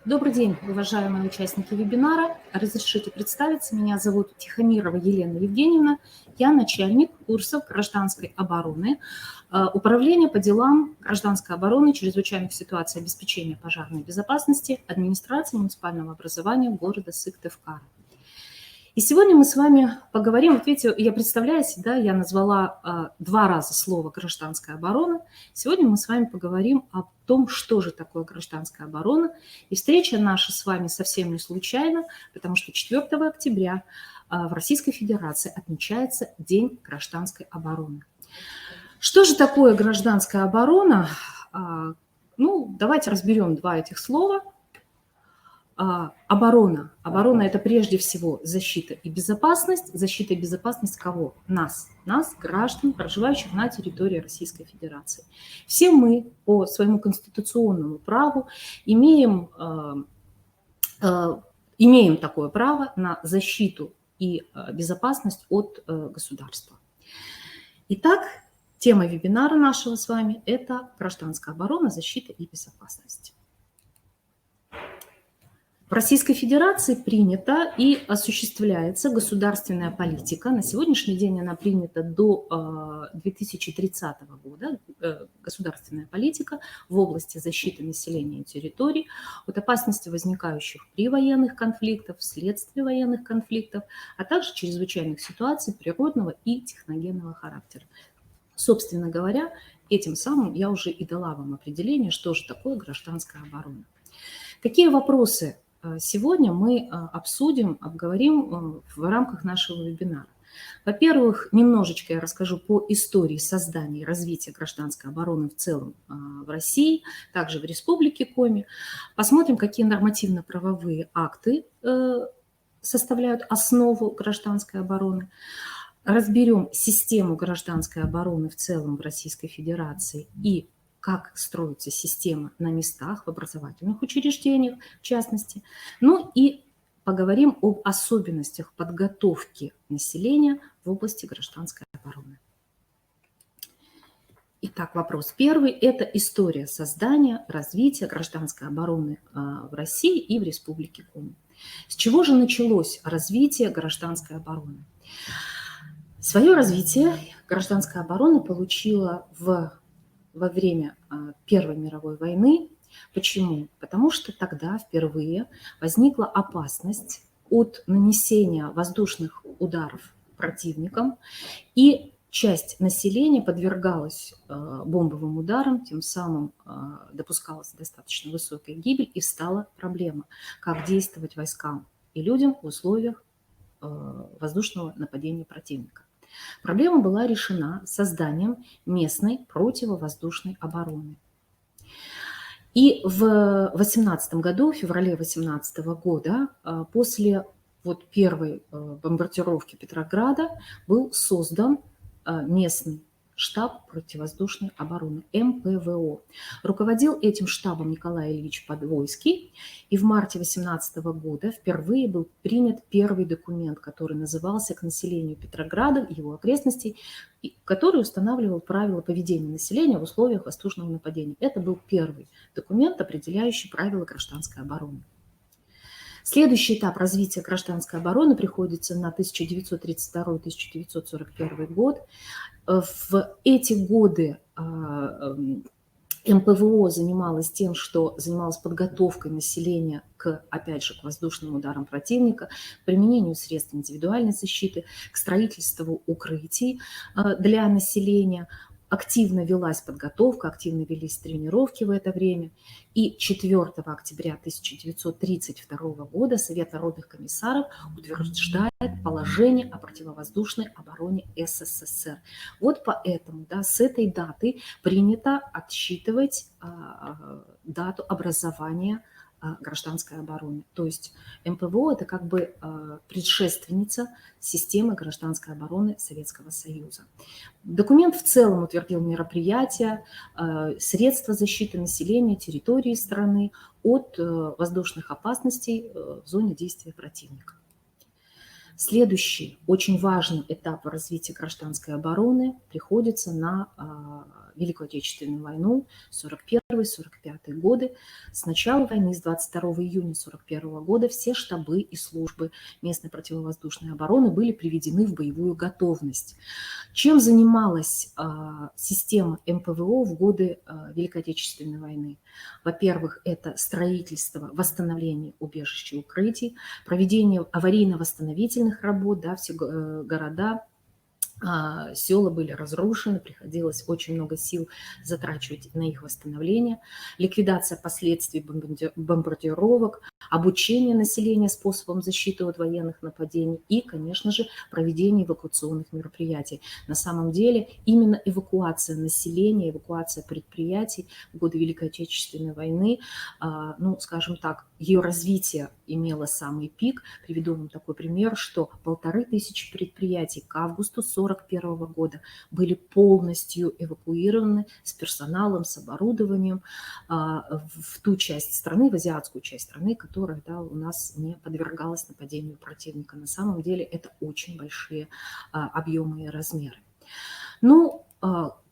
Добрый день, уважаемые участники вебинара. Разрешите представиться. Меня зовут Тихомирова Елена Евгеньевна. Я начальник курсов гражданской обороны, Управления по делам гражданской обороны, чрезвычайных ситуаций, обеспечения пожарной безопасности, администрации муниципального образования города Сыктывкара. И сегодня мы с вами поговорим, вот видите, я представляюсь, да, я назвала два раза слово «гражданская оборона». Сегодня мы с вами поговорим о том, что же такое гражданская оборона. И встреча наша с вами совсем не случайна, потому что 4 октября в Российской Федерации отмечается День гражданской обороны. Что же такое гражданская оборона? Ну, давайте разберем два этих слова. Оборона. Оборона – это прежде всего защита и безопасность. Защита и безопасность кого? Нас, граждан, проживающих на территории Российской Федерации. Все мы по своему конституционному праву имеем такое право на защиту и безопасность от государства. Итак, тема вебинара нашего с вами – это гражданская оборона, защита и безопасность. В Российской Федерации принята и осуществляется государственная политика. На сегодняшний день она принята до 2030 года. Государственная политика в области защиты населения и территорий от опасности, возникающих при военных конфликтах, вследствие военных конфликтов, а также чрезвычайных ситуаций природного и техногенного характера. Собственно говоря, этим самым я уже и дала вам определение, что же такое гражданская оборона. Какие вопросы сегодня мы обговорим в рамках нашего вебинара? Во-первых, немножечко я расскажу по истории создания и развития гражданской обороны в целом в России, также в Республике Коми. Посмотрим, какие нормативно-правовые акты составляют основу гражданской обороны. Разберем систему гражданской обороны в целом в Российской Федерации и как строится система на местах, в образовательных учреждениях, в частности. Ну и поговорим об особенностях подготовки населения в области гражданской обороны. Итак, вопрос первый – это история создания, развития гражданской обороны в России и в Республике Коми. С чего же началось развитие гражданской обороны? Свое развитие гражданская оборона получила во время Первой мировой войны. Почему? Потому что тогда впервые возникла опасность от нанесения воздушных ударов противником, и часть населения подвергалась бомбовым ударам, тем самым допускалась достаточно высокая гибель, и встала проблема, как действовать войскам и людям в условиях воздушного нападения противника. Проблема была решена созданием местной противовоздушной обороны. И в 18 году, в феврале 2018 года, после первой бомбардировки Петрограда, был создан местный штаб противовоздушной обороны, МПВО. Руководил этим штабом Николай Ильич Подвойский. И в марте 2018 года впервые был принят первый документ, который назывался «К населению Петрограда и его окрестностей», который устанавливал правила поведения населения в условиях воздушного нападения. Это был первый документ, определяющий правила гражданской обороны. Следующий этап развития гражданской обороны приходится на 1932-1941 год. В эти годы МПВО занималась тем, что занималась подготовкой населения опять же, к воздушным ударам противника, к применению средств индивидуальной защиты, к строительству укрытий для населения. Активно велась подготовка, активно велись тренировки в это время. И 4 октября 1932 года Совет народных комиссаров утверждает положение о противовоздушной обороне СССР. Вот поэтому с этой даты принято отсчитывать дату образования гражданской обороны. То есть МПВО – это как бы предшественница системы гражданской обороны Советского Союза. Документ в целом утвердил мероприятия, средства защиты населения, территории страны от воздушных опасностей в зоне действия противника. Следующий очень важный этап развития гражданской обороны приходится на Великую Отечественную войну 41-45 годы. С начала войны, с 22 июня 41 года, все штабы и службы местной противовоздушной обороны были приведены в боевую готовность. Чем занималась система МПВО в годы Великой Отечественной войны? Во-первых, это строительство, восстановление убежищ и укрытий, проведение аварийно-восстановительных работ, да, все города, села были разрушены, приходилось очень много сил затрачивать на их восстановление, ликвидация последствий бомбардировок, обучение населения способам защиты от военных нападений и, конечно же, проведение эвакуационных мероприятий. На самом деле именно эвакуация населения, эвакуация предприятий в годы Великой Отечественной войны, ну, скажем так, ее развитие имело самый пик. Приведу вам такой пример, что 1500 предприятий к августу 1941 года были полностью эвакуированы с персоналом, с оборудованием в ту часть страны, в азиатскую часть страны, которая, да, у нас не подвергалась нападению противника. На самом деле это очень большие объемы и размеры. Ну,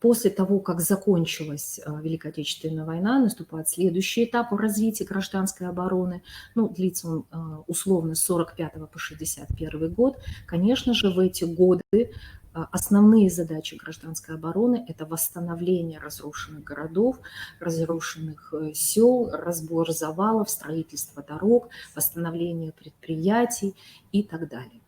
после того, как закончилась Великая Отечественная война, наступает следующий этап развития гражданской обороны. Ну, длится он условно с 45 по 61 год. Конечно же, в эти годы основные задачи гражданской обороны – это восстановление разрушенных городов, разрушенных сел, разбор завалов, строительство дорог, восстановление предприятий и так далее.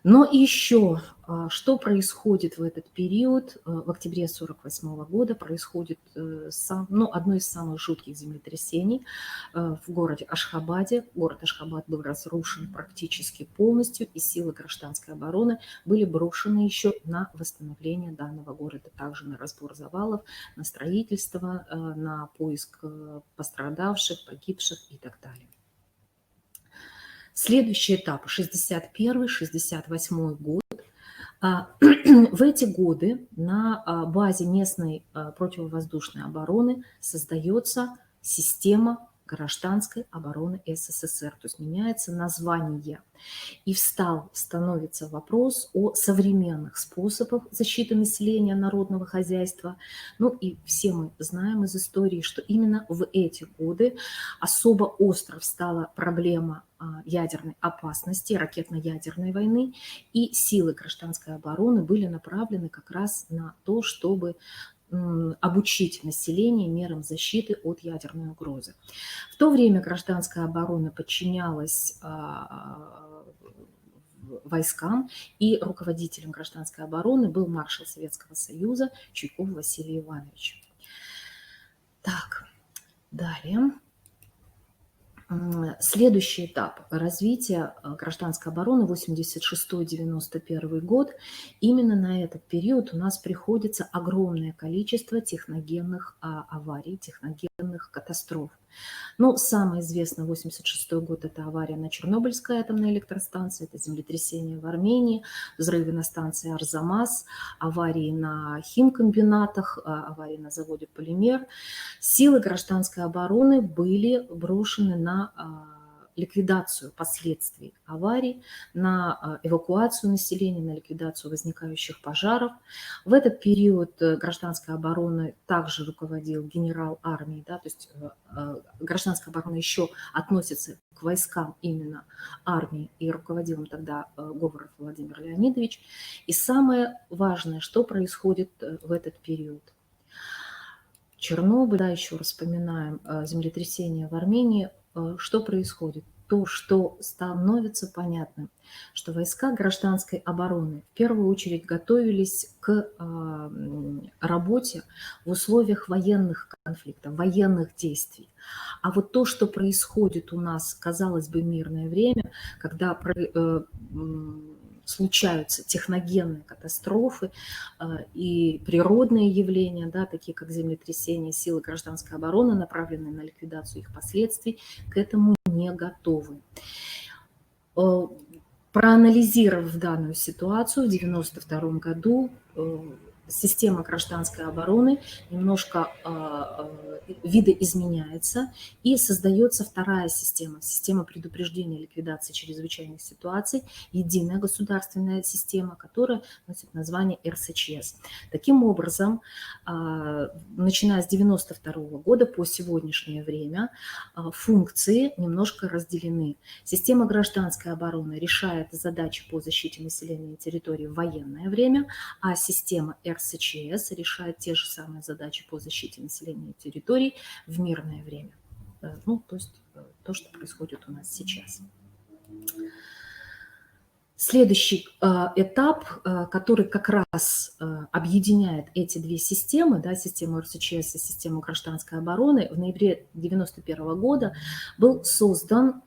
Но еще что происходит в этот период? В октябре 1948 года происходит одно из самых жутких землетрясений в городе Ашхабаде. Город Ашхабад был разрушен практически полностью, и силы гражданской обороны были брошены еще на восстановление данного города, также на разбор завалов, на строительство, на поиск пострадавших, погибших и так далее. Следующий этап, 61-68 год. В эти годы на базе местной противовоздушной обороны создается система гражданской обороны СССР, то есть меняется название. И становится вопрос о современных способах защиты населения, народного хозяйства. Ну и все мы знаем из истории, что именно в эти годы особо остро встала проблема ядерной опасности, ракетно-ядерной войны, и силы гражданской обороны были направлены как раз на то, чтобы обучить население мерам защиты от ядерной угрозы. В то время гражданская оборона подчинялась войскам, и руководителем гражданской обороны был маршал Советского Союза Чуйков Василий Иванович. Так, далее. Следующий этап развития гражданской обороны 86-91 год. Именно на этот период у нас приходится огромное количество техногенных аварий, техногенных катастроф. Ну, самое известное 86 год – это авария на Чернобыльской атомной электростанции, это землетрясение в Армении, взрывы на станции Арзамас, аварии на химкомбинатах, аварии на заводе «Полимер». Силы гражданской обороны были брошены на ликвидацию последствий аварий, на эвакуацию населения, на ликвидацию возникающих пожаров. В этот период гражданской обороны также руководил генерал армии, да, то есть гражданская оборона еще относится к войскам именно армии, и руководил им тогда Говоров Владимир Леонидович. И самое важное, что происходит в этот период. Чернобыль, да, еще раз вспоминаем землетрясение в Армении. Что происходит? То, что становится понятным, что войска гражданской обороны в первую очередь готовились к работе в условиях военных конфликтов, военных действий. А вот то, что происходит у нас, казалось бы, мирное время, когда случаются техногенные катастрофы и природные явления, да, такие как землетрясения, силы гражданской обороны, направленные на ликвидацию их последствий, к этому не готовы. Проанализировав данную ситуацию, в 1992 году система гражданской обороны немножко видоизменяется, и создается вторая система, система предупреждения и ликвидации чрезвычайных ситуаций, единая государственная система, которая носит название РСЧС. Таким образом, начиная с 1992 года по сегодняшнее время функции немножко разделены. Система гражданской обороны решает задачи по защите населения и территории в военное время, а система РСЧС решает те же самые задачи по защите населения и территорий в мирное время. Ну, то есть то, что происходит у нас сейчас. Следующий этап, который как раз объединяет эти две системы, да, систему РСЧС и систему гражданской обороны, в ноябре 1991 года был создан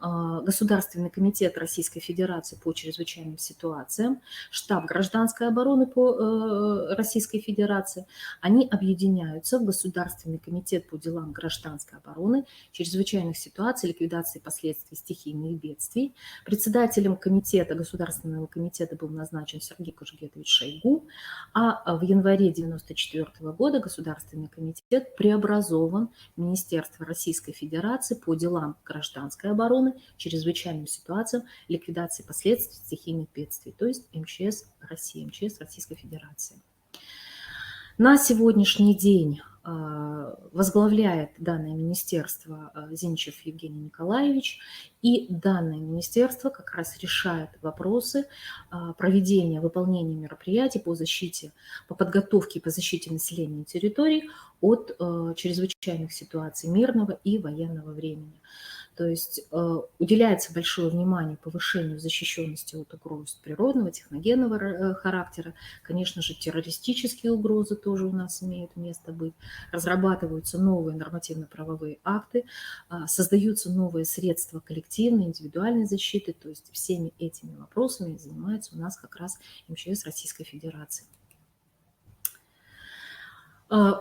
Государственный комитет Российской Федерации по чрезвычайным ситуациям, штаб гражданской обороны по Российской Федерации. Они объединяются в Государственный комитет по делам гражданской обороны, чрезвычайных ситуаций, ликвидации последствий стихийных бедствий. Председателем комитета Государственного комитета был назначен Сергей Кожегетович Шойгу, а в январе 1994 года Государственный комитет преобразован в Министерство Российской Федерации по делам гражданской обороны, чрезвычайным ситуациям, ликвидации последствий стихийных бедствий, то есть МЧС России, МЧС Российской Федерации. На сегодняшний день возглавляет данное министерство Зиничев Евгений Николаевич, и данное министерство как раз решает вопросы проведения, выполнения мероприятий по защите, по подготовке и по защите населения и территорий от чрезвычайных ситуаций мирного и военного времени. То есть уделяется большое внимание повышению защищенности от угроз природного, техногенного характера. Конечно же, террористические угрозы тоже у нас имеют место быть. Разрабатываются новые нормативно-правовые акты, создаются новые средства коллективной, индивидуальной защиты. То есть всеми этими вопросами занимается у нас как раз МЧС Российской Федерации.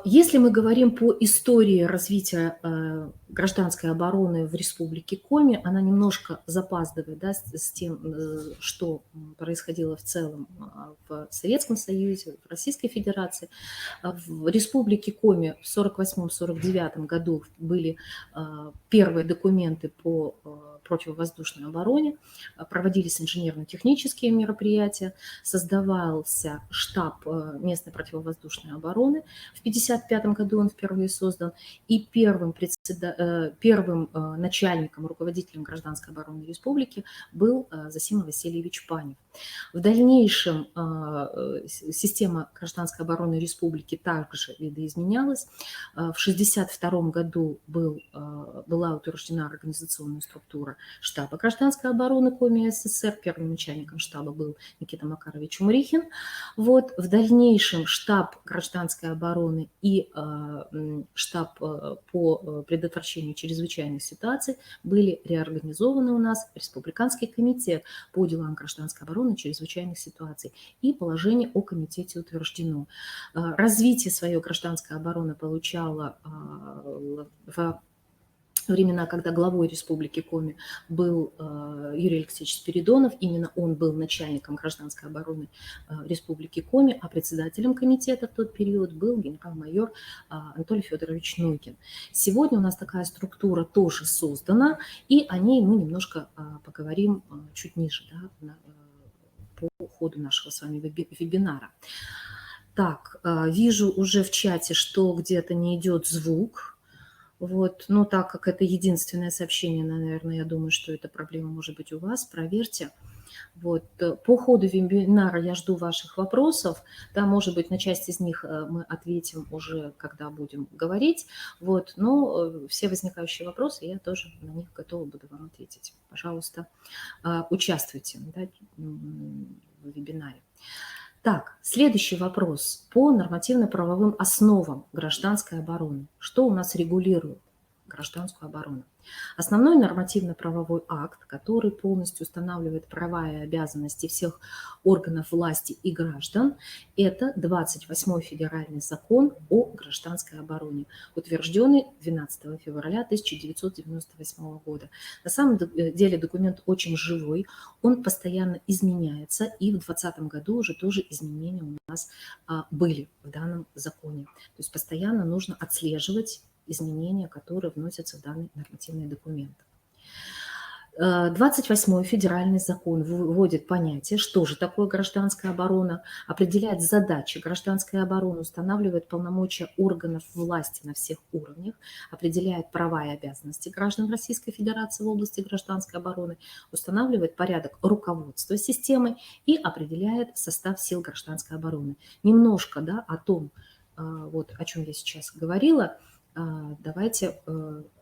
Если мы говорим по истории развития гражданской обороны в Республике Коми, она немножко запаздывает, да, с тем, что происходило в целом в Советском Союзе, в Российской Федерации. В Республике Коми в 1948-1949 году были первые документы по противовоздушной обороне, проводились инженерно-технические мероприятия, создавался штаб местной противовоздушной обороны. В 1955 году он впервые создан, и первым начальником, руководителем гражданской обороны республики был Зосим Васильевич Панев. В дальнейшем система гражданской обороны республики также видоизменялась. В 1962 году была утверждена организационная структура штаба гражданской обороны Коми СССР. Первым начальником штаба был Никита Макарович Умрихин. Вот. В дальнейшем штаб гражданской обороны и штаб по предотвращению чрезвычайных ситуаций были реорганизованы у нас в Республиканский комитет по делам гражданской обороны и чрезвычайных ситуаций. И положение о комитете утверждено. Развитие своей гражданской обороны получало в времена, когда главой Республики Коми был Юрий Алексеевич Спиридонов, именно он был начальником гражданской обороны Республики Коми, а председателем комитета в тот период был генерал-майор Анатолий Федорович Нойкин. Сегодня у нас такая структура тоже создана, и о ней мы немножко поговорим чуть ниже, да, по ходу нашего с вами вебинара. Так, вижу уже в чате, что где-то не идет звук. Вот, но так как это единственное сообщение, наверное, я думаю, что эта проблема может быть у вас, проверьте. Вот, по ходу вебинара я жду ваших вопросов, да, может быть, на часть из них мы ответим уже, когда будем говорить, вот, но все возникающие вопросы, я тоже на них готова буду вам ответить. Пожалуйста, участвуйте, да, в вебинаре. Так, следующий вопрос по нормативно-правовым основам гражданской обороны. Что у нас регулирует гражданскую оборону? Основной нормативно-правовой акт, который полностью устанавливает права и обязанности всех органов власти и граждан, это 28-й федеральный закон о гражданской обороне, утвержденный 12 февраля 1998 года. На самом деле документ очень живой, он постоянно изменяется, и в 2020 году уже тоже изменения у нас были в данном законе. То есть постоянно нужно отслеживать изменения, которые вносятся в данный нормативный документ. 28-й федеральный закон вводит понятие, что же такое гражданская оборона, определяет задачи гражданской обороны, устанавливает полномочия органов власти на всех уровнях, определяет права и обязанности граждан Российской Федерации в области гражданской обороны, устанавливает порядок руководства системой и определяет состав сил гражданской обороны. Немножко, да, о том, вот о чем я сейчас говорила. Давайте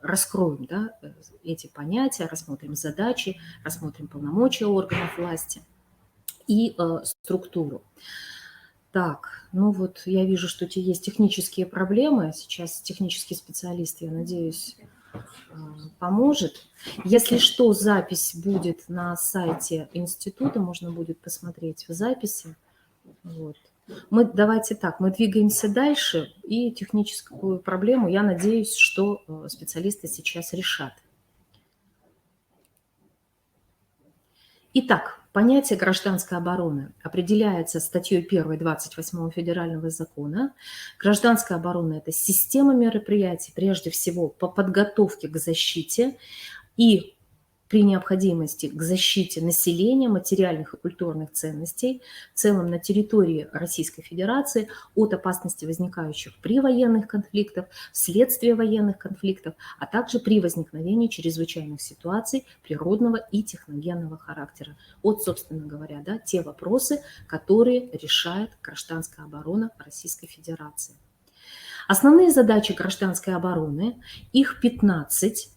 раскроем, да, эти понятия, рассмотрим задачи, рассмотрим полномочия органов власти и структуру. Так, ну вот я вижу, что есть технические проблемы. Сейчас технический специалист, я надеюсь, поможет. Если что, запись будет на сайте института, можно будет посмотреть в записи. Вот. Давайте так, мы двигаемся дальше, и техническую проблему, я надеюсь, что специалисты сейчас решат. Итак, понятие гражданской обороны определяется статьей 1 28 федерального закона. Гражданская оборона – это система мероприятий, прежде всего, по подготовке к защите и при необходимости к защите населения, материальных и культурных ценностей в целом на территории Российской Федерации от опасностей, возникающих при военных конфликтах, вследствие военных конфликтов, а также при возникновении чрезвычайных ситуаций природного и техногенного характера. Вот, собственно говоря, да, те вопросы, которые решает гражданская оборона Российской Федерации. Основные задачи гражданской обороны, их 15.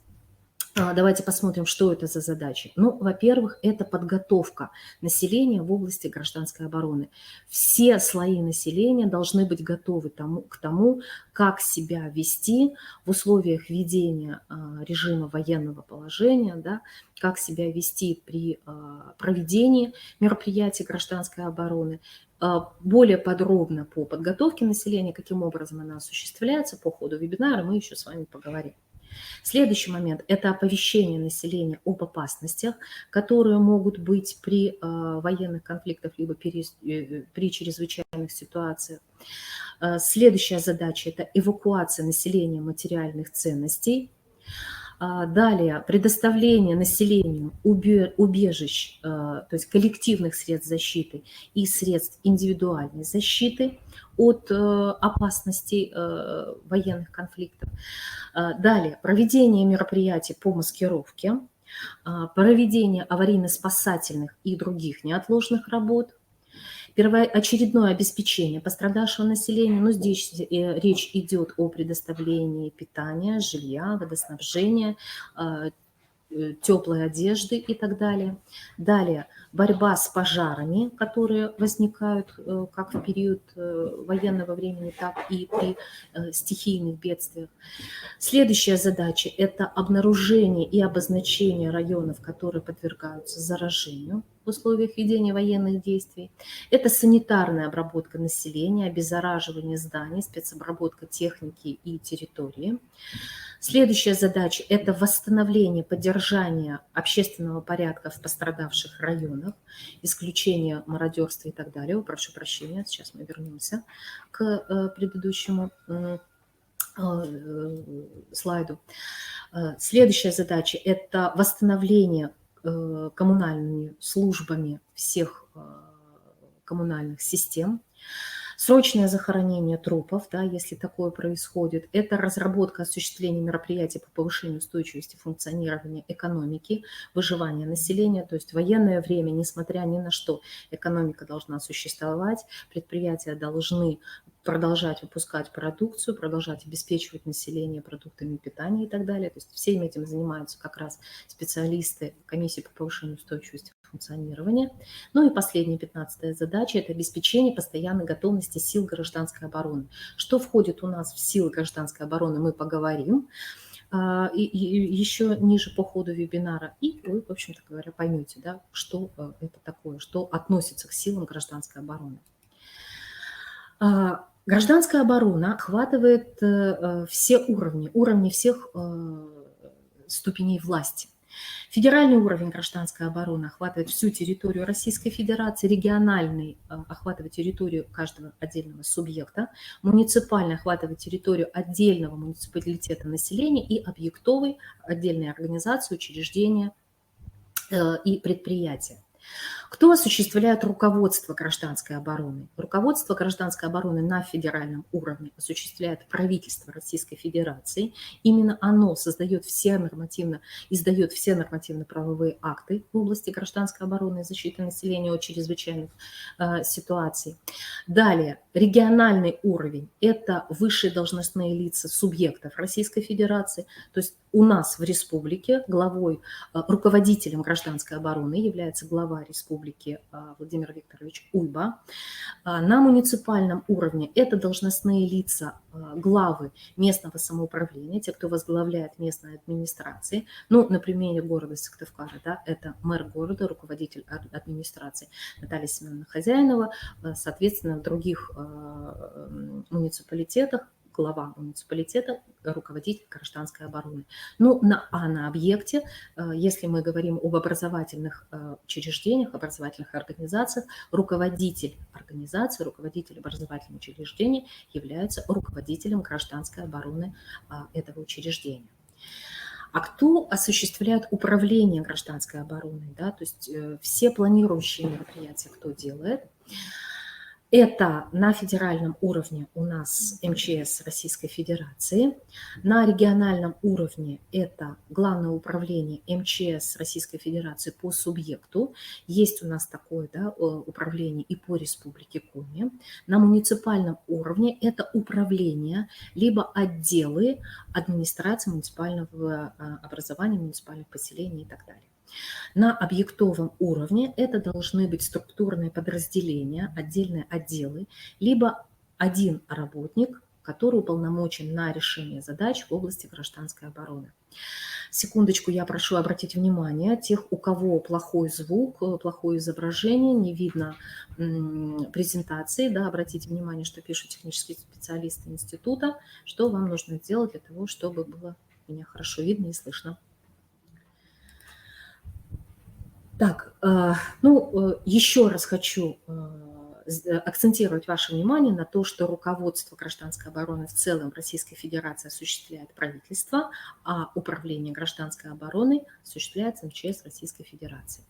Давайте посмотрим, что это за задачи. Ну, во-первых, это подготовка населения в области гражданской обороны. Все слои населения должны быть готовы к тому, как себя вести в условиях введения режима военного положения, да, как себя вести при проведении мероприятий гражданской обороны. Более подробно по подготовке населения, каким образом она осуществляется, по ходу вебинара мы еще с вами поговорим. Следующий момент – это оповещение населения об опасностях, которые могут быть при военных конфликтах либо при чрезвычайных ситуациях. Следующая задача – это эвакуация населения материальных ценностей. Далее, предоставление населению убежищ, то есть коллективных средств защиты и средств индивидуальной защиты от опасностей военных конфликтов. Далее, проведение мероприятий по маскировке, проведение аварийно-спасательных и других неотложных работ, первоочередное обеспечение пострадавшего населения, но здесь речь идет о предоставлении питания, жилья, водоснабжения, теплой одежды и так далее. Далее, борьба с пожарами, которые возникают как в период военного времени, так и при стихийных бедствиях. Следующая задача – это обнаружение и обозначение районов, которые подвергаются заражению в условиях ведения военных действий. Это санитарная обработка населения, обеззараживание зданий, спецобработка техники и территории. Следующая задача – это восстановление, поддержание общественного порядка в пострадавших районах, исключение мародерства и так далее. Прошу прощения, сейчас мы вернемся к предыдущему слайду. Следующая задача – это восстановление коммунальными службами всех коммунальных систем. Срочное захоронение трупов, да, если такое происходит, это разработка, осуществление мероприятий по повышению устойчивости функционирования экономики, выживания населения. То есть в военное время, несмотря ни на что, экономика должна существовать, предприятия должны продолжать выпускать продукцию, продолжать обеспечивать население продуктами питания и так далее. То есть всем этим занимаются как раз специалисты комиссии по повышению устойчивости функционирования. Ну и последняя, 15-я задача – это обеспечение постоянной готовности сил гражданской обороны. Что входит у нас в силы гражданской обороны, мы поговорим. и еще ниже по ходу вебинара, и вы, в общем-то говоря, поймете, да, что это такое, что относится к силам гражданской обороны. Гражданская оборона охватывает все уровни всех ступеней власти. Федеральный уровень гражданской обороны охватывает всю территорию Российской Федерации, региональный охватывает территорию каждого отдельного субъекта, муниципальный охватывает территорию отдельного муниципалитета населения и объектовый отдельные организации, учреждения и предприятия. Кто осуществляет руководство гражданской обороны? Руководство гражданской обороны на федеральном уровне осуществляет правительство Российской Федерации. Именно оно издает все нормативно-правовые акты в области гражданской обороны и защиты населения от чрезвычайных ситуаций. Далее, региональный уровень – это высшие должностные лица субъектов Российской Федерации. То есть у нас в республике руководителем гражданской обороны является глава республики Владимир Викторович Уйба. На муниципальном уровне это должностные лица, главы местного самоуправления, те, кто возглавляет местные администрации. Ну, на примере города Сыктывкара, да, это мэр города, руководитель администрации Наталья Семеновна Хозяинова. Соответственно, в других муниципалитетах глава муниципалитета, руководитель гражданской обороны. Ну, на объекте, если мы говорим об образовательных учреждениях, образовательных организациях, руководитель организации, руководитель образовательного учреждения является руководителем гражданской обороны этого учреждения. А кто осуществляет управление гражданской обороной? Да? То есть все планирующие мероприятия кто делает? Это на федеральном уровне у нас МЧС Российской Федерации. На региональном уровне это Главное управление МЧС Российской Федерации по субъекту. Есть у нас такое, да, управление и по Республике Коми. На муниципальном уровне это управление, либо отделы администрации муниципального образования, муниципальных поселений и так далее. На объектовом уровне это должны быть структурные подразделения, отдельные отделы, либо один работник, который уполномочен на решение задач в области гражданской обороны. Секундочку, я прошу обратить внимание тех, у кого плохой звук, плохое изображение, не видно презентации, да, обратите внимание, что пишут технические специалисты института, что вам нужно сделать для того, чтобы было меня хорошо видно и слышно. Так, еще раз хочу акцентировать ваше внимание на то, что руководство гражданской обороны в целом Российской Федерации осуществляет правительство, а управление гражданской обороной осуществляется МЧС Российской Федерации.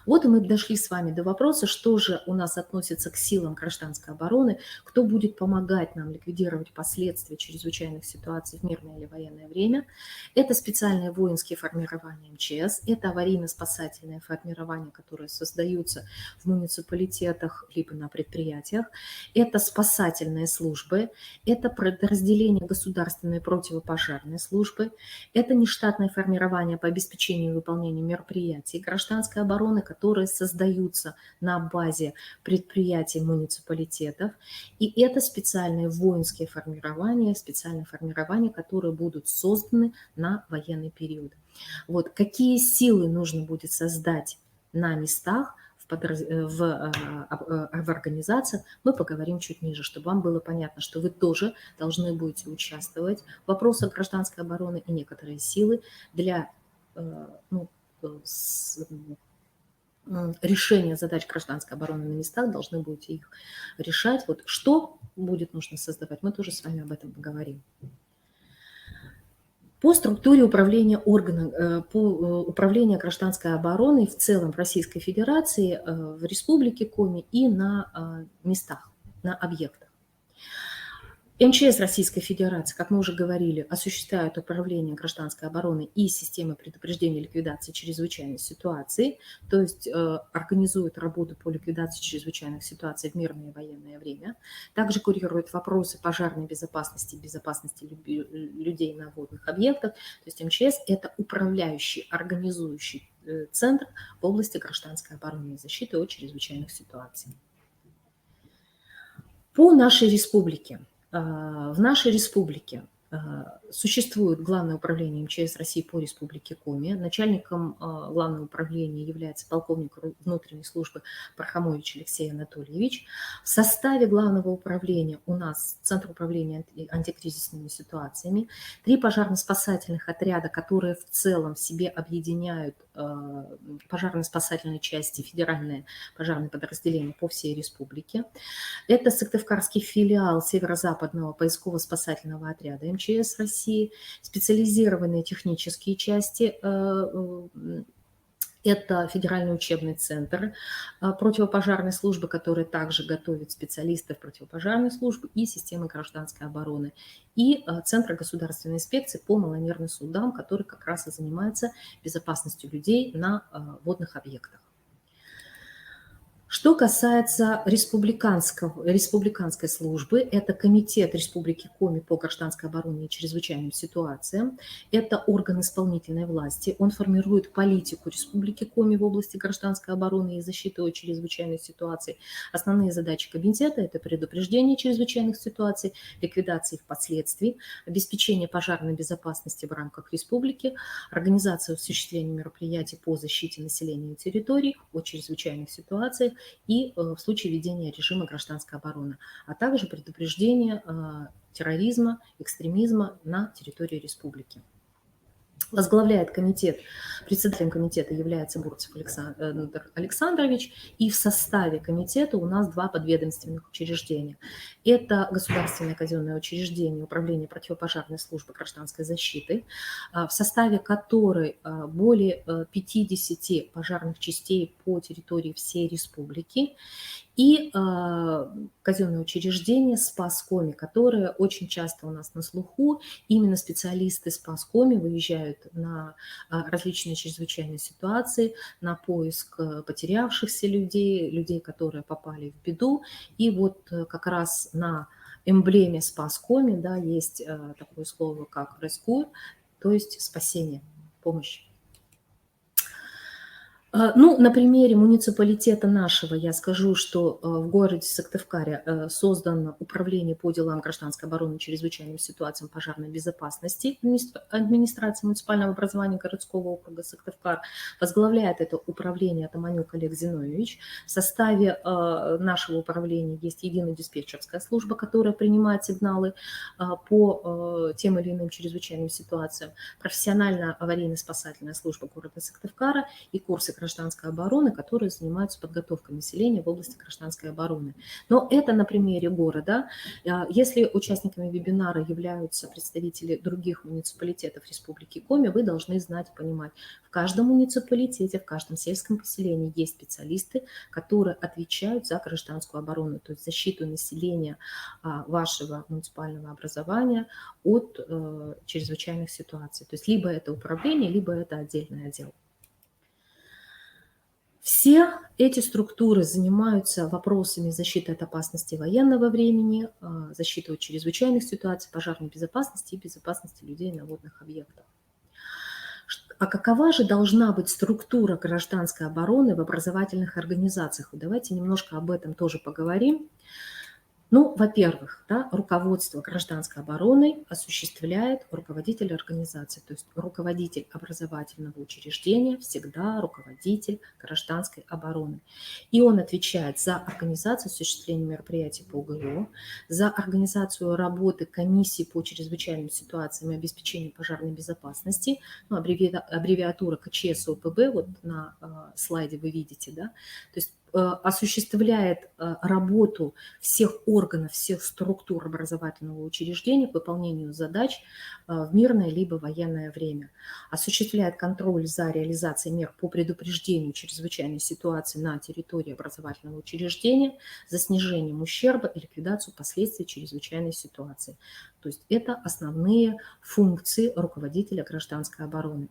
Вот и мы дошли с вами до вопроса, что же у нас относится к силам гражданской обороны, кто будет помогать нам ликвидировать последствия чрезвычайных ситуаций в мирное или военное время. Это специальные воинские формирования МЧС, это аварийно-спасательные формирования, которые создаются в муниципалитетах либо на предприятиях, это спасательные службы, это подразделения государственной противопожарной службы, это нештатное формирование по обеспечению и выполнению мероприятий гражданской обороны, которые создаются на базе предприятий муниципалитетов. И это специальные воинские формирования, которые будут созданы на военный период. Вот какие силы нужно будет создать на местах, в организациях, мы поговорим чуть ниже, чтобы вам было понятно, что вы тоже должны будете участвовать в вопросах гражданской обороны, и некоторые силы для решения задач гражданской обороны на местах должны будете их решать. Вот что будет нужно создавать, мы тоже с вами об этом поговорим. По структуре управления управления гражданской обороной в целом в Российской Федерации, в Республике Коми и на местах, на объектах. МЧС Российской Федерации, как мы уже говорили, осуществляет управление гражданской обороной и системой предупреждения и ликвидации чрезвычайных ситуаций, то есть организует работу по ликвидации чрезвычайных ситуаций в мирное и военное время. Также курирует вопросы пожарной безопасности, безопасности людей на водных объектах. То есть МЧС – это управляющий, организующий центр в области гражданской обороны и защиты от чрезвычайных ситуаций. По нашей республике. В нашей республике Существует Главное управление МЧС России по Республике Коми. Начальником Главного управления является полковник внутренней службы Пархамович Алексей Анатольевич. В составе Главного управления у нас Центр управления антикризисными ситуациями, 3 пожарно-спасательных отряда, которые в целом в себе объединяют пожарно-спасательные части, федеральные пожарные подразделения по всей республике. Это Сыктывкарский филиал Северо-Западного поисково-спасательного отряда МЧС России, специализированные технические части, это Федеральный учебный центр противопожарной службы, который также готовит специалистов противопожарной службы и системы гражданской обороны, и Центр государственной инспекции по маломерным судам, который как раз и занимается безопасностью людей на водных объектах. Что касается республиканской службы, это Комитет Республики Коми по гражданской обороне и чрезвычайным ситуациям, это орган исполнительной власти, он формирует политику Республики Коми в области гражданской обороны и защиты от чрезвычайных ситуаций. Основные задачи комитета – это предупреждение чрезвычайных ситуаций, ликвидация их последствий, обеспечение пожарной безопасности в рамках республики, организация осуществления мероприятий по защите населения и территорий от чрезвычайных ситуаций, и в случае введения режима гражданской обороны, а также предупреждение терроризма, экстремизма на территории республики. Возглавляет комитет, председателем комитета является Бурцев Александр Александрович, и в составе комитета у нас 2 подведомственных учреждения. Это Государственное казенное учреждение Управления противопожарной службы гражданской защиты, в составе которой более 50 пожарных частей по территории всей республики, и казенное учреждение Спаскоми, которое очень часто у нас на слуху. Именно специалисты Спаскоми выезжают на различные чрезвычайные ситуации, на поиск потерявшихся людей, людей, которые попали в беду. И вот как раз на эмблеме Спаскоми, да, есть такое слово, как rescue, то есть спасение, помощь. Ну, на примере муниципалитета нашего я скажу, что в городе Сыктывкаре создано управление по делам гражданской обороны и чрезвычайным ситуациям пожарной безопасности администрации муниципального образования городского округа Сыктывкар. Возглавляет это управление Атаманюк Олег Зиновьевич. В составе нашего управления есть единая диспетчерская служба, которая принимает сигналы по тем или иным чрезвычайным ситуациям, профессиональная аварийно-спасательная служба города Сыктывкара и курсы гражданской обороны, которые занимаются подготовкой населения в области гражданской обороны. Но это на примере города. Если участниками вебинара являются представители других муниципалитетов Республики Коми, вы должны знать и понимать, в каждом муниципалитете, в каждом сельском поселении есть специалисты, которые отвечают за гражданскую оборону, то есть защиту населения вашего муниципального образования от чрезвычайных ситуаций. То есть либо это управление, либо это отдельный отдел. Все эти структуры занимаются вопросами защиты от опасности военного времени, защиты от чрезвычайных ситуаций, пожарной безопасности и безопасности людей на водных объектах. А какова же должна быть структура гражданской обороны в образовательных организациях? Давайте немножко об этом тоже поговорим. Ну, во-первых, да, руководство гражданской обороны осуществляет руководитель организации, то есть руководитель образовательного учреждения всегда руководитель гражданской обороны. И он отвечает за организацию осуществления мероприятий по УГРО, за организацию работы комиссии по чрезвычайным ситуациям и обеспечению пожарной безопасности, ну, аббревиатура КЧС ОПБ, вот на слайде вы видите, да, то есть осуществляет работу всех органов, всех структур образовательного учреждения к выполнению задач в мирное либо военное время. Осуществляет контроль за реализацией мер по предупреждению чрезвычайной ситуации на территории образовательного учреждения, за снижением ущерба и ликвидацию последствий чрезвычайной ситуации. То есть это основные функции руководителя гражданской обороны.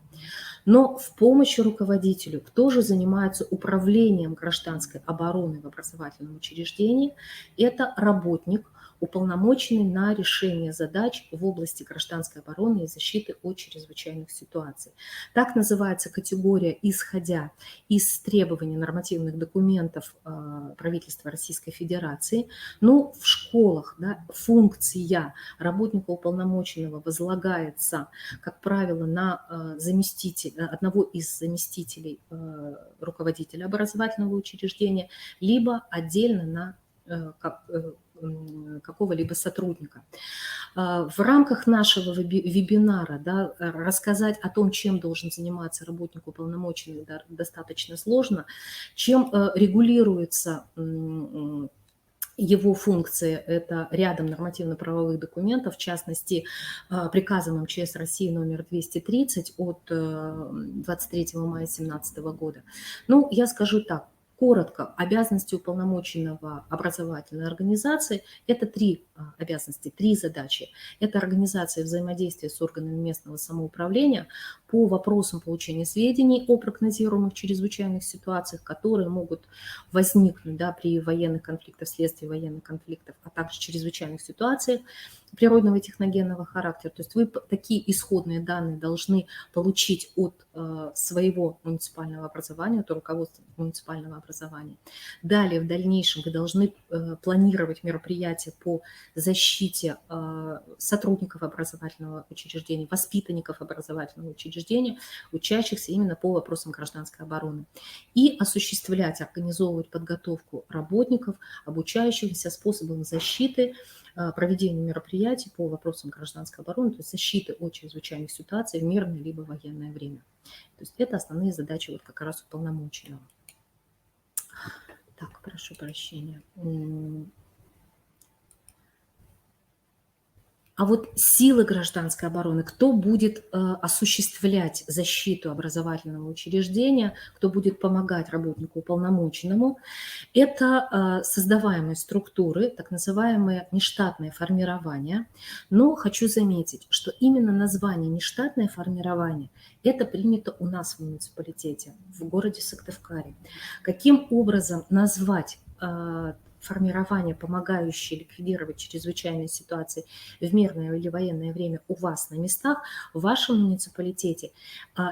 Но в помощь руководителю, кто же занимается управлением гражданской обороны в образовательном учреждении, это работник уполномоченный на решение задач в области гражданской обороны и защиты от чрезвычайных ситуаций. Так называется категория, исходя из требований нормативных документов правительства Российской Федерации. Но в школах, да, функция работника уполномоченного возлагается, как правило, на одного из заместителей руководителя образовательного учреждения, либо отдельно на какого-либо сотрудника. В рамках нашего вебинара, да, рассказать о том, чем должен заниматься работник уполномоченный, да, достаточно сложно, чем регулируется его функции. Это рядом нормативно-правовых документов, в частности, приказом МЧС России номер 230 от 23 мая 2017 года. Ну, я скажу так. Коротко, обязанности уполномоченного образовательной организации – это три обязанности, три задачи. Это организация взаимодействия с органами местного самоуправления по вопросам получения сведений о прогнозируемых чрезвычайных ситуациях, которые могут возникнуть, да, при военных конфликтах, вследствие военных конфликтов, а также чрезвычайных ситуациях природного и техногенного характера. То есть вы такие исходные данные должны получить от своего муниципального образования, от руководства муниципального образования. Далее, в дальнейшем вы должны планировать мероприятия по защите сотрудников образовательного учреждения, воспитанников образовательного учреждения, учащихся именно по вопросам гражданской обороны. И осуществлять, организовывать подготовку работников, обучающихся способам защиты, проведению мероприятий по вопросам гражданской обороны, то есть защиты от чрезвычайных ситуаций в мирное либо военное время. То есть это основные задачи вот как раз уполномоченного. Так, прошу прощения. А вот силы гражданской обороны, кто будет осуществлять защиту образовательного учреждения, кто будет помогать работнику уполномоченному, это создаваемые структуры, так называемые нештатные формирования. Но хочу заметить, что именно название нештатное формирование это принято у нас в муниципалитете, в городе Сыктывкаре. Каким образом назвать формирование, помогающее ликвидировать чрезвычайные ситуации в мирное или военное время у вас на местах, в вашем муниципалитете,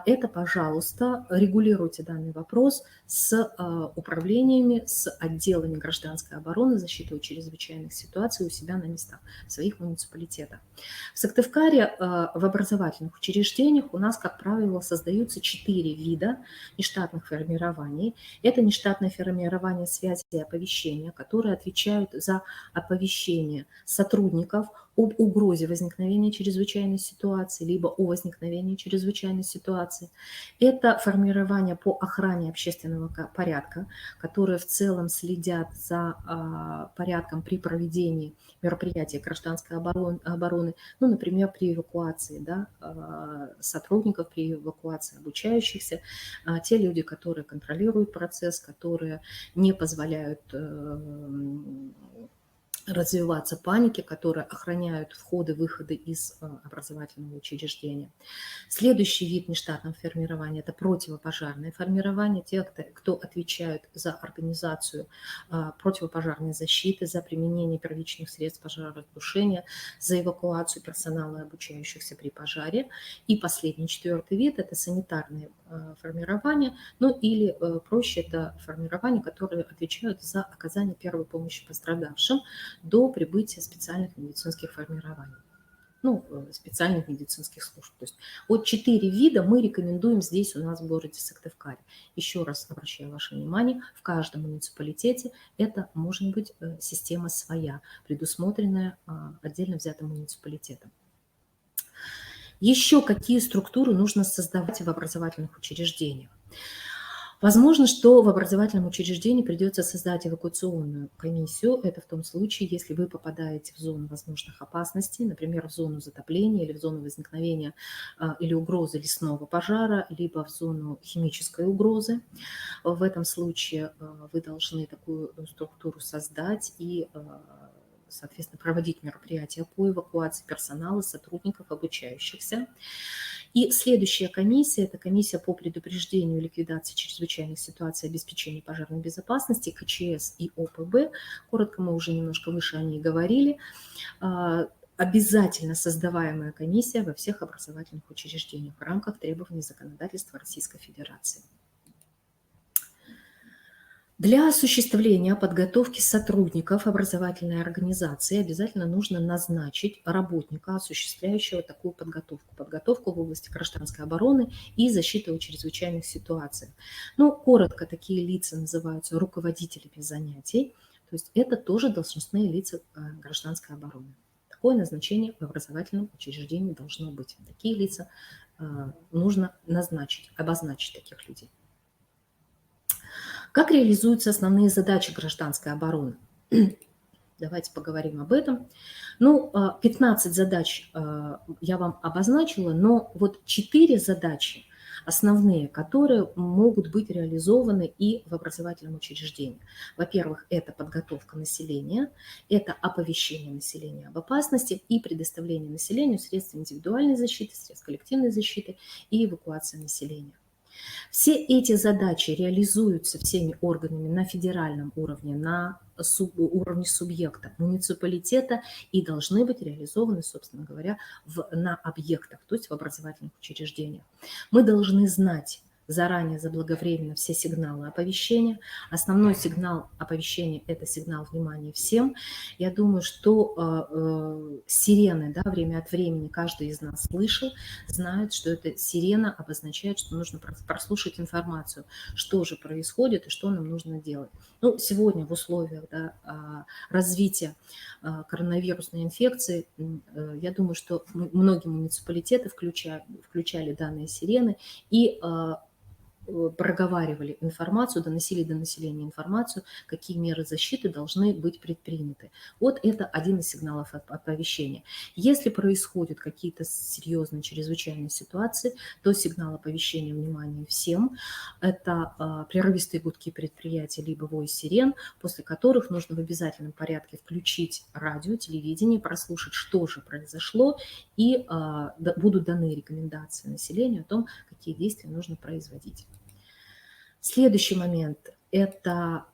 это, пожалуйста, регулируйте данный вопрос с управлениями, с отделами гражданской обороны, защиты от чрезвычайных ситуаций у себя на местах, в своих муниципалитетах. В Сыктывкаре в образовательных учреждениях у нас, как правило, создаются 4 вида нештатных формирований. Это нештатное формирование связи и оповещения, которые отвечают за оповещение сотрудников об угрозе возникновения чрезвычайной ситуации, либо о возникновении чрезвычайной ситуации. Это формирование по охране общественного порядка, которые в целом следят за порядком при проведении мероприятий гражданской обороны, ну, например, при эвакуации, да, сотрудников, при эвакуации обучающихся, те люди, которые контролируют процесс, которые не позволяют развиваться панике, которые охраняют входы-выходы из образовательного учреждения. Следующий вид нештатного формирования – это противопожарное формирование, те, кто отвечают за организацию противопожарной защиты, за применение первичных средств пожаротушения, за эвакуацию персонала, обучающихся при пожаре. И последний, 4-й вид – это санитарные формирования, ну или проще – это формирования, которые отвечают за оказание первой помощи пострадавшим до прибытия специальных медицинских формирований, ну, специальных медицинских служб. То есть вот 4 вида мы рекомендуем здесь у нас в городе Сыктывкаре. Еще раз обращаю ваше внимание, в каждом муниципалитете это может быть система своя, предусмотренная отдельно взятым муниципалитетом. Еще какие структуры нужно создавать в образовательных учреждениях? Возможно, что в образовательном учреждении придется создать эвакуационную комиссию. Это в том случае, если вы попадаете в зону возможных опасностей, например, в зону затопления или в зону возникновения или угрозы лесного пожара, либо в зону химической угрозы. В этом случае вы должны такую структуру создать и соответственно, проводить мероприятия по эвакуации персонала, сотрудников, обучающихся. И следующая комиссия – это комиссия по предупреждению и ликвидации чрезвычайных ситуаций, обеспечению пожарной безопасности, КЧС и ОПБ. Коротко мы уже немножко выше о ней говорили. Обязательно создаваемая комиссия во всех образовательных учреждениях в рамках требований законодательства Российской Федерации. Для осуществления подготовки сотрудников образовательной организации обязательно нужно назначить работника, осуществляющего такую подготовку в области гражданской обороны и защиты от чрезвычайных ситуаций. Ну, коротко, такие лица называются руководителями занятий, то есть это тоже должностные лица гражданской обороны. Такое назначение в образовательном учреждении должно быть. Такие лица нужно назначить, обозначить таких людей. Как реализуются основные задачи гражданской обороны? Давайте поговорим об этом. Ну, 15 задач я вам обозначила, но вот 4 задачи основные, которые могут быть реализованы и в образовательном учреждении. Во-первых, это подготовка населения, это оповещение населения об опасности и предоставление населению средств индивидуальной защиты, средств коллективной защиты и эвакуация населения. Все эти задачи реализуются всеми органами на федеральном уровне, на уровне субъекта, муниципалитета и должны быть реализованы, собственно говоря, на объектах, то есть в образовательных учреждениях. Мы должны знать заранее, заблаговременно все сигналы оповещения. Основной сигнал оповещения – это сигнал внимания всем. Я думаю, что сирены, да, время от времени каждый из нас слышал, знает, что эта сирена обозначает, что нужно прослушать информацию, что же происходит и что нам нужно делать. Ну, сегодня в условиях, да, развития коронавирусной инфекции, я думаю, что многие муниципалитеты включали данные сирены и проговаривали информацию, доносили до населения информацию, какие меры защиты должны быть предприняты. Вот это один из сигналов оповещения. Если происходят какие-то серьезные чрезвычайные ситуации, то сигнал оповещения внимания всем – это прерывистые гудки предприятия либо вой сирен, после которых нужно в обязательном порядке включить радио, телевидение, прослушать, что же произошло, и будут даны рекомендации населению о том, какие действия нужно производить. Следующий момент – это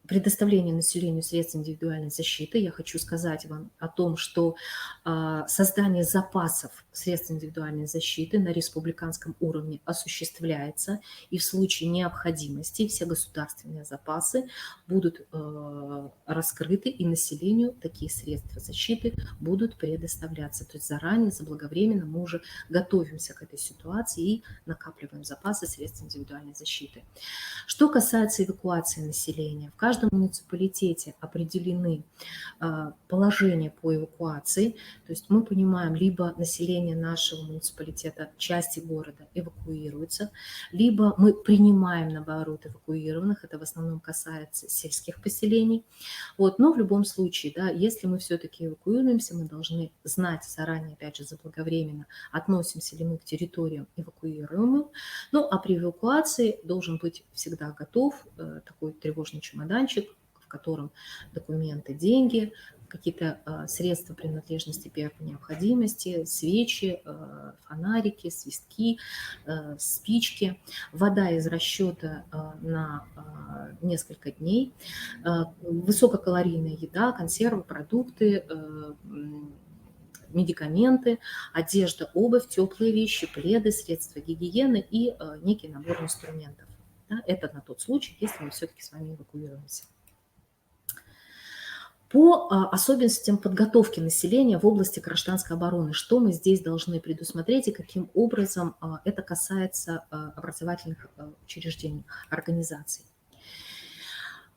предоставление населению средств индивидуальной защиты. Я хочу сказать вам о том, что создание запасов средств индивидуальной защиты на республиканском уровне осуществляется, и в случае необходимости все государственные запасы будут раскрыты, и населению такие средства защиты будут предоставляться. То есть заранее, заблаговременно мы уже готовимся к этой ситуации и накапливаем запасы средств индивидуальной защиты. Что касается эвакуации населения, в каждом муниципалитете определены положения по эвакуации, то есть мы понимаем, либо население нашего муниципалитета, части города эвакуируется, либо мы принимаем, наоборот, эвакуированных, это в основном касается сельских поселений. Вот, но в любом случае, да, если мы все-таки эвакуируемся, мы должны знать заранее, опять же, заблаговременно, относимся ли мы к территориям эвакуируемым. Ну, а при эвакуации должен быть всегда готов такой тревожный чемоданчик, в котором документы, деньги, какие-то средства принадлежности первой необходимости, свечи, фонарики, свистки, спички, вода из расчета на несколько дней, высококалорийная еда, консервы, продукты, медикаменты, одежда, обувь, теплые вещи, пледы, средства гигиены и некий набор инструментов. Да, это на тот случай, если мы все-таки с вами эвакуируемся. По особенностям подготовки населения в области гражданской обороны, что мы здесь должны предусмотреть и каким образом это касается образовательных учреждений, организаций.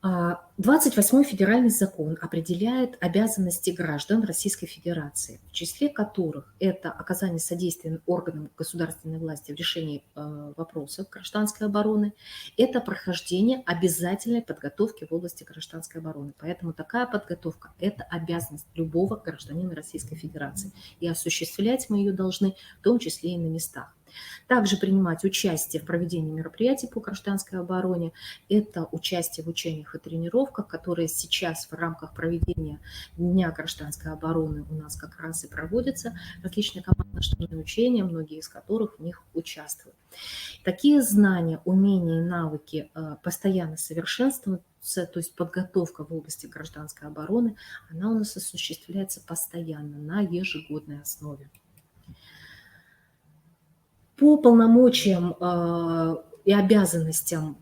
28-й федеральный закон определяет обязанности граждан Российской Федерации, в числе которых это оказание содействия органам государственной власти в решении вопросов гражданской обороны, это прохождение обязательной подготовки в области гражданской обороны. Поэтому такая подготовка – это обязанность любого гражданина Российской Федерации. И осуществлять мы ее должны в том числе и на местах. Также принимать участие в проведении мероприятий по гражданской обороне. Это участие в учениях и тренировках, которые сейчас в рамках проведения Дня гражданской обороны у нас как раз и проводятся. Различные командно-штабные учения, многие из которых в них участвуют. Такие знания, умения и навыки постоянно совершенствуются, то есть подготовка в области гражданской обороны, она у нас осуществляется постоянно на ежегодной основе. По полномочиям и обязанностям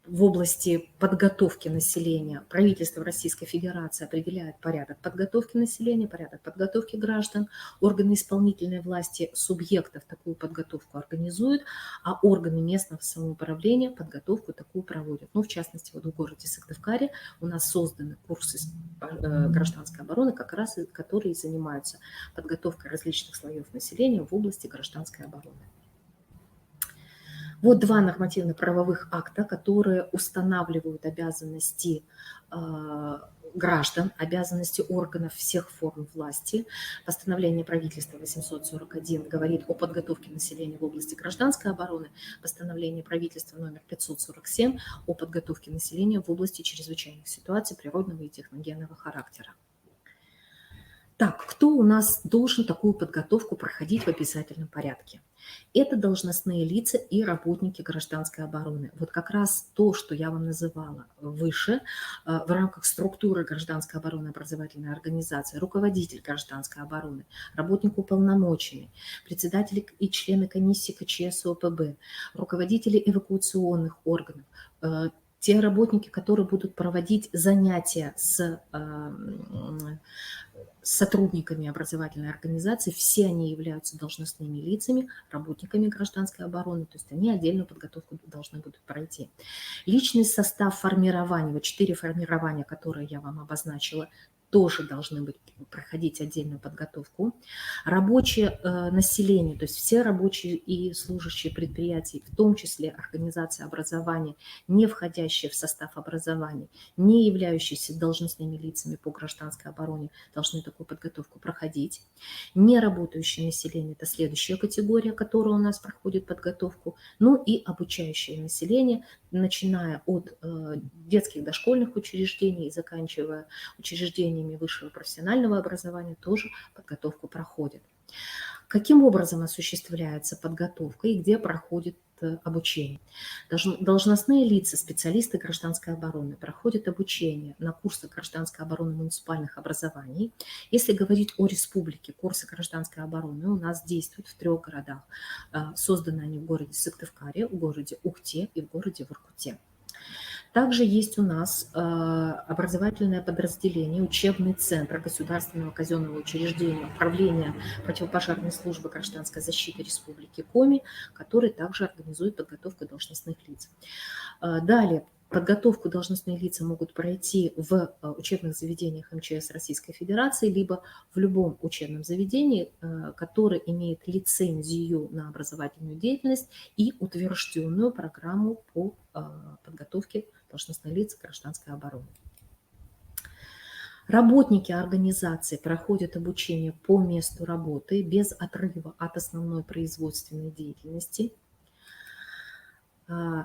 в области подготовки населения правительство Российской Федерации определяет порядок подготовки населения, порядок подготовки граждан. Органы исполнительной власти субъектов такую подготовку организуют, а органы местного самоуправления подготовку такую проводят. Ну, в частности, вот в городе Сыктывкаре у нас созданы курсы гражданской обороны, как раз которые занимаются подготовкой различных слоев населения в области гражданской обороны. Вот два нормативно-правовых акта, которые устанавливают обязанности граждан, обязанности органов всех форм власти. Постановление правительства 841 говорит о подготовке населения в области гражданской обороны. Постановление правительства номер 547 о подготовке населения в области чрезвычайных ситуаций природного и техногенного характера. Так, кто у нас должен такую подготовку проходить в обязательном порядке? Это должностные лица и работники гражданской обороны. Вот как раз то, что я вам называла выше, в рамках структуры гражданской обороны образовательной организации, руководитель гражданской обороны, работник уполномоченный, председатели и члены комиссии КЧС ОПБ, руководители эвакуационных органов, те работники, которые будут проводить занятия с сотрудниками образовательной организации, все они являются должностными лицами, работниками гражданской обороны, то есть они отдельную подготовку должны будут пройти. Личный состав формирования, вот 4 формирования, которые я вам обозначила, тоже должны проходить отдельную подготовку. Рабочее население, то есть все рабочие и служащие предприятий, в том числе организации образования, не входящие в состав образования, не являющиеся должностными лицами по гражданской обороне, должны такую подготовку проходить. Неработающее население – это следующая категория, которая у нас проходит подготовку. Ну и обучающее население, начиная от детских дошкольных учреждений и заканчивая учреждениями высшего профессионального образования, тоже подготовку проходит. Каким образом осуществляется подготовка и где проходит обучение? Должностные лица, специалисты гражданской обороны проходят обучение на курсах гражданской обороны муниципальных образований. Если говорить о республике, курсы гражданской обороны у нас действуют в 3 городах. Созданы они в городе Сыктывкаре, в городе Ухте и в городе Воркуте. Также есть у нас образовательное подразделение, учебный центр государственного казенного учреждения Управления противопожарной службы гражданской защиты Республики Коми, который также организует подготовку должностных лиц. Далее. Подготовку должностные лица могут пройти в учебных заведениях МЧС Российской Федерации, либо в любом учебном заведении, которое имеет лицензию на образовательную деятельность и утвержденную программу по подготовке должностных лиц гражданской обороны. Работники организации проходят обучение по месту работы без отрыва от основной производственной деятельности.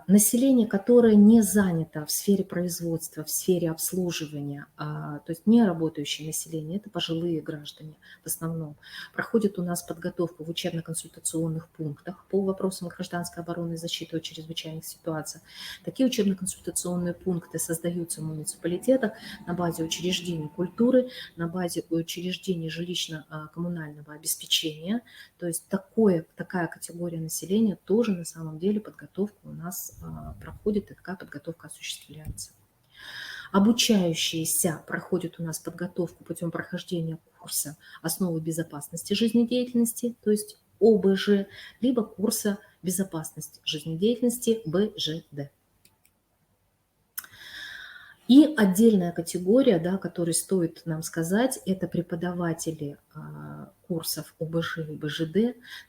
Население, которое не занято в сфере производства, в сфере обслуживания, то есть не работающее население, это пожилые граждане в основном, проходят у нас подготовку в учебно-консультационных пунктах по вопросам гражданской обороны и защиты от чрезвычайных ситуаций. Такие учебно-консультационные пункты создаются в муниципалитетах на базе учреждений культуры, на базе учреждений жилищно-коммунального обеспечения. То есть такая категория населения тоже на самом деле подготовку у нас проходит, и такая подготовка осуществляется. Обучающиеся проходят у нас подготовку путем прохождения курса «Основы безопасности жизнедеятельности», то есть ОБЖ, либо курса «Безопасность жизнедеятельности» БЖД. И отдельная категория, да, которой стоит нам сказать, это преподаватели курсов ОБЖ и БЖД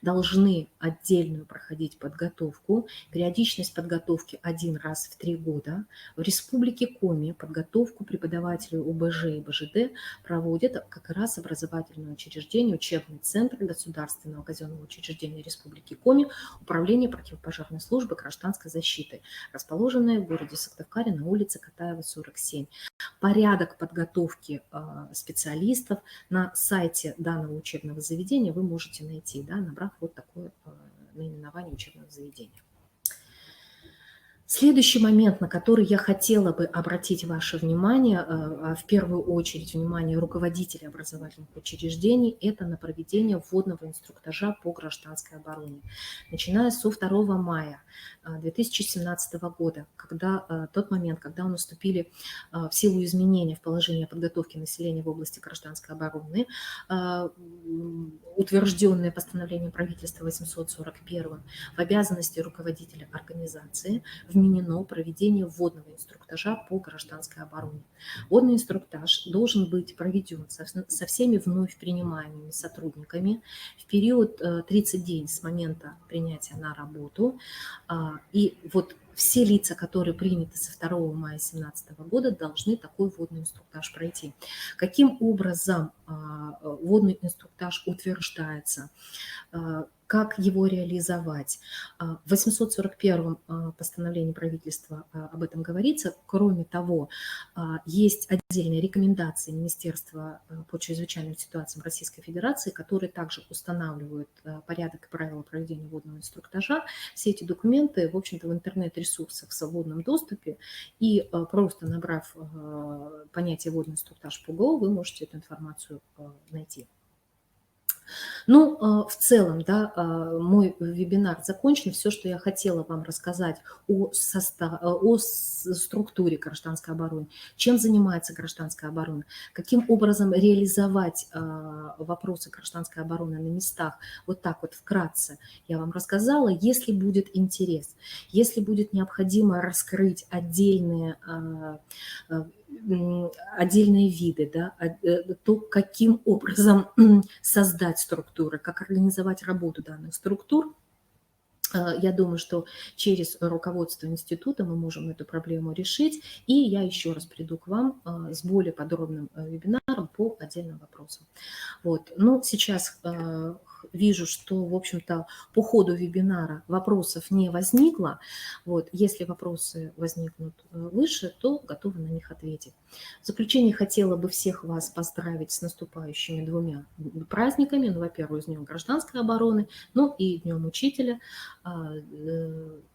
должны отдельную проходить подготовку. Периодичность подготовки 1 раз в 3 года. В Республике Коми подготовку преподавателей ОБЖ и БЖД проводят как раз образовательное учреждение, учебный центр Государственного казенного учреждения Республики Коми, Управление противопожарной службы гражданской защиты, расположенное в городе Сыктывкаре на улице Катаева, 47. Порядок подготовки специалистов на сайте данного учебного заведения вы можете найти, да, набрав вот такое наименование учебного заведения. Следующий момент, на который я хотела бы обратить ваше внимание, в первую очередь внимание руководителей образовательных учреждений, это на проведение вводного инструктажа по гражданской обороне. Начиная со 2 мая 2017 года, тот момент, когда наступили в силу изменения в положении о подготовке населения в области гражданской обороны, утвержденное постановлением правительства 841 в обязанности руководителя организации вменено проведение вводного инструктажа по гражданской обороне. Вводный инструктаж должен быть проведен со всеми вновь принимаемыми сотрудниками в период 30 дней с момента принятия на работу. И вот все лица, которые приняты со 2 мая 2017 года, должны такой вводный инструктаж пройти. Каким образом вводный инструктаж утверждается? Как его реализовать? В 841 постановлении правительства об этом говорится. Кроме того, есть отдельные рекомендации Министерства по чрезвычайным ситуациям Российской Федерации, которые также устанавливают порядок и правила проведения вводного инструктажа. Все эти документы, в общем-то, в интернет-ресурсах в свободном доступе, и просто набрав понятие «вводный инструктаж» по Go, вы можете эту информацию найти. Ну, в целом, да, мой вебинар закончен. Все, что я хотела вам рассказать о структуре гражданской обороны, чем занимается гражданская оборона, каким образом реализовать вопросы гражданской обороны на местах. Вот так вот вкратце я вам рассказала. Если будет интерес, если будет необходимо раскрыть отдельные виды, да, то каким образом создать структуры, как организовать работу данных структур. Я думаю, что через руководство института мы можем эту проблему решить. И я еще раз приду к вам с более подробным вебинаром по отдельным вопросам. Вот. Но сейчас вижу, что, в общем-то, по ходу вебинара вопросов не возникло. Вот. Если вопросы возникнут выше, то готовы на них ответить. В заключение хотела бы всех вас поздравить с наступающими 2 праздниками. Ну, во-первых, с Днем гражданской обороны, ну и Днем учителя.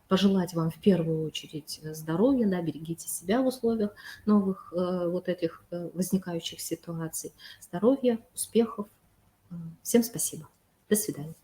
Пожелать вам в первую очередь здоровья, да, берегите себя в условиях новых вот этих возникающих ситуаций. Здоровья, успехов. Всем спасибо. До свидания.